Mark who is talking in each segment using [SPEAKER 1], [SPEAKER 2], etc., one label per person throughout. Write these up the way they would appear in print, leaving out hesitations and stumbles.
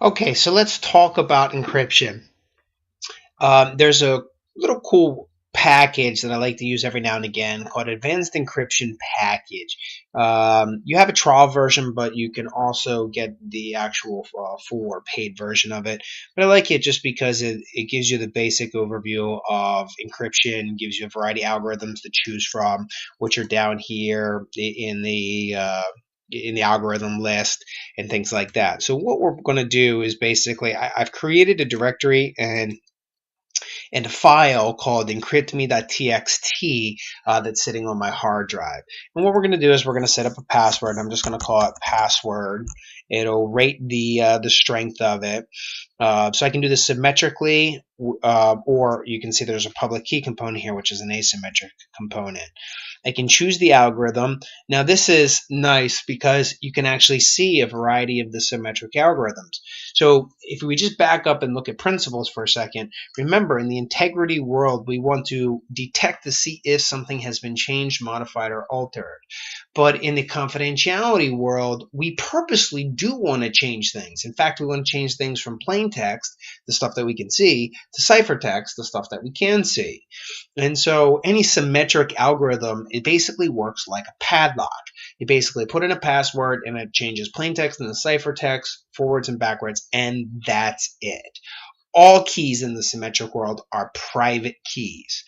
[SPEAKER 1] Okay, so let's talk about encryption. There's a little cool package that I like to use every now and again called Advanced Encryption Package. You have a trial version, but you can also get the actual full or paid version of it. But I like it just because it gives you the basic overview of encryption, gives you a variety of algorithms to choose from, which are down here in the algorithm list and things like that. So what we're going to do is basically I've created a directory and a file called encryptme.txt that's sitting on my hard drive. And what we're going to do is we're going to set up a password. I'm just going to call it password. It'll rate the strength of it. So I can do this symmetrically, or you can see there's a public key component here, which is an asymmetric component. I can choose the algorithm. Now this is nice because you can actually see a variety of the symmetric algorithms. So if we just back up and look at principles for a second, remember in the integrity world, we want to detect to see if something has been changed, modified, or altered. But in the confidentiality world, we purposely do want to change things. In fact, we want to change things from plain text, the stuff that we can see, to ciphertext, the stuff that we can see. And so any symmetric algorithm, it basically works like a padlock. You basically put in a password and it changes plain text into ciphertext, forwards and backwards, and that's it. All keys in the symmetric world are private keys.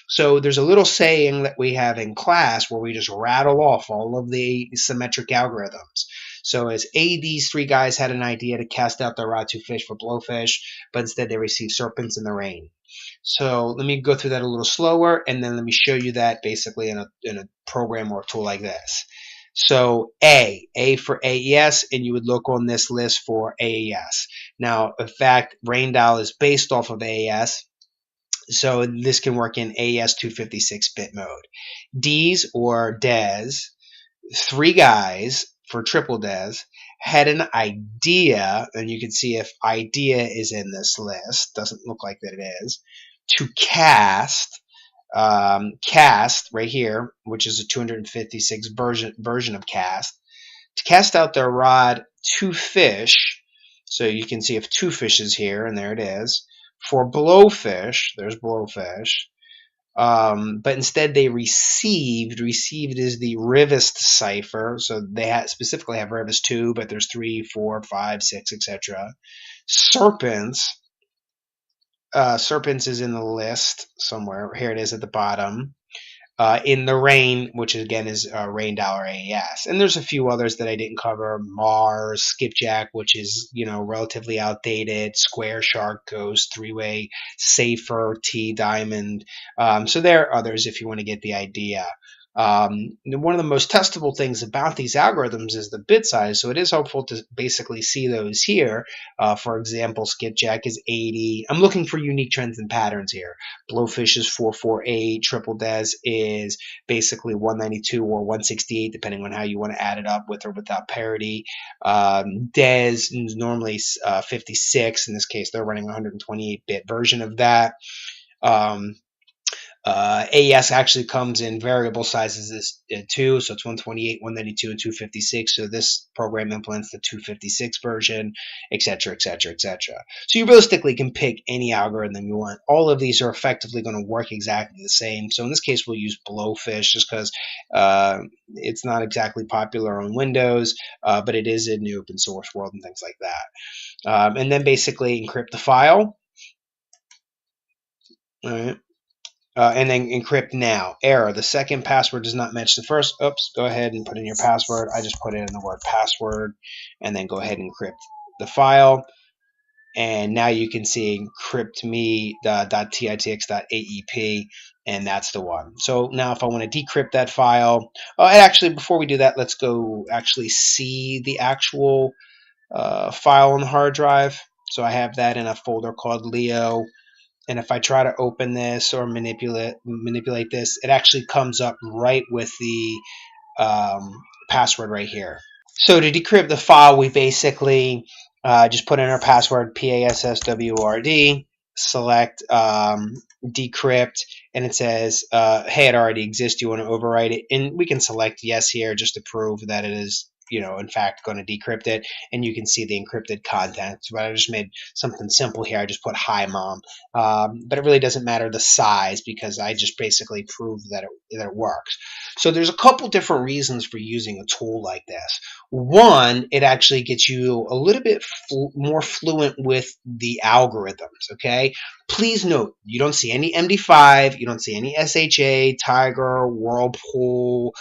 [SPEAKER 1] So there's a little saying that we have in class where we just rattle off all of the symmetric algorithms. So as these three guys had an idea to cast out their rod to fish for blowfish, but instead they received serpents in the rain. So let me go through that a little slower, and then let me show you that basically in a program or a tool like this. So A for AES, and you would look on this list for AES. Now, in fact, Raindial is based off of AES, so this can work in AES 256-bit mode. Ds or DES, three guys for triple DES, had an idea, and you can see if idea is in this list, doesn't look like that it is, to cast right here, which is a 256 version of cast, to cast out their rod to fish. So you can see if two fishes here, and there it is. For blowfish, there's blowfish. But instead they received is the Rivest cipher. So they specifically have Rivest 2, but there's 3, 4, 5, 6, etc. Serpents. Serpents is in the list somewhere. Here it is at the bottom. In the rain, which again is Raindial AES. And there's a few others that I didn't cover. Mars, Skipjack, which is, relatively outdated. Square, Shark, Ghost, Three-Way, Safer, T, Diamond. So there are others if you want to get the idea. One of the most testable things about these algorithms is the bit size, so it is helpful to basically see those here. For example, Skipjack is 80. I'm looking for unique trends and patterns here. Blowfish is 448. Triple Des is basically 192 or 168, depending on how you want to add it up with or without parity. Des is normally 56. In this case, they're running a 128-bit version of that. AES actually comes in variable sizes too, so it's 128, 192, and 256. So this program implements the 256 version, etc., etc., etc. So you realistically can pick any algorithm you want. All of these are effectively going to work exactly the same. So in this case, we'll use Blowfish just because it's not exactly popular on Windows, but it is in the open source world and things like that. And then basically encrypt the file. All right. And then encrypt now. Error. The second password does not match the first. Oops. Go ahead and put in your password. I just put in the word password and then go ahead and encrypt the file. And now you can see encryptme.titx.aep, and that's the one. So now if I want to decrypt that file, and actually before we do that, let's go actually see the actual file on the hard drive. So I have that in a folder called Leo. And if I try to open this or manipulate this, it actually comes up right with the password right here. So to decrypt the file, we basically just put in our password, PASSWRD, select decrypt, and it says, hey, it already exists. Do you want to overwrite it? And we can select yes here just to prove that it is in fact, going to decrypt it, and you can see the encrypted contents. But I just made something simple here. I just put "Hi, Mom," but it really doesn't matter the size because I just basically proved that it works. So there's a couple different reasons for using a tool like this. One, it actually gets you a little bit more fluent with the algorithms, okay? Please note, you don't see any MD5, you don't see any SHA, Tiger, Whirlpool,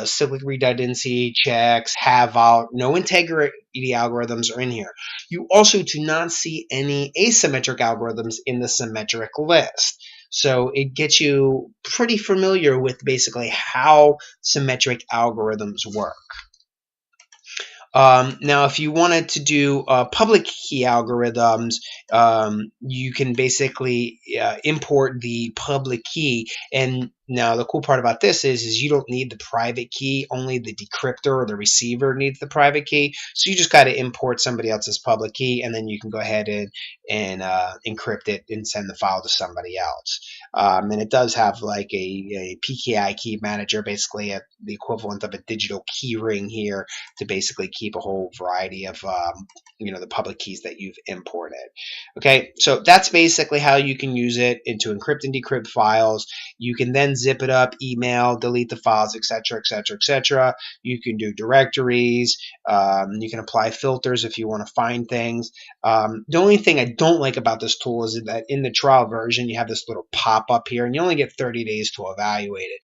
[SPEAKER 1] cyclic redundancy checks, have-out, no integrity algorithms are in here. You also do not see any asymmetric algorithms in the symmetric list. So it gets you pretty familiar with basically how symmetric algorithms work. Now, if you wanted to do public key algorithms, you can basically import the public key. And now the cool part about this is you don't need the private key. Only the decryptor or the receiver needs the private key. So you just got to import somebody else's public key, and then you can go ahead and encrypt it and send the file to somebody else. And it does have like a PKI key manager, basically the equivalent of a digital key ring here, to basically keep a whole variety of the public keys that you've imported. Okay, so that's basically how you can use it to encrypt and decrypt files. You can then zip it up, email, delete the files, etc., etc., etc. You can do directories. You can apply filters if you want to find things. The only thing I don't like about this tool is that in the trial version, you have this little pop-up here, and you only get 30 days to evaluate it.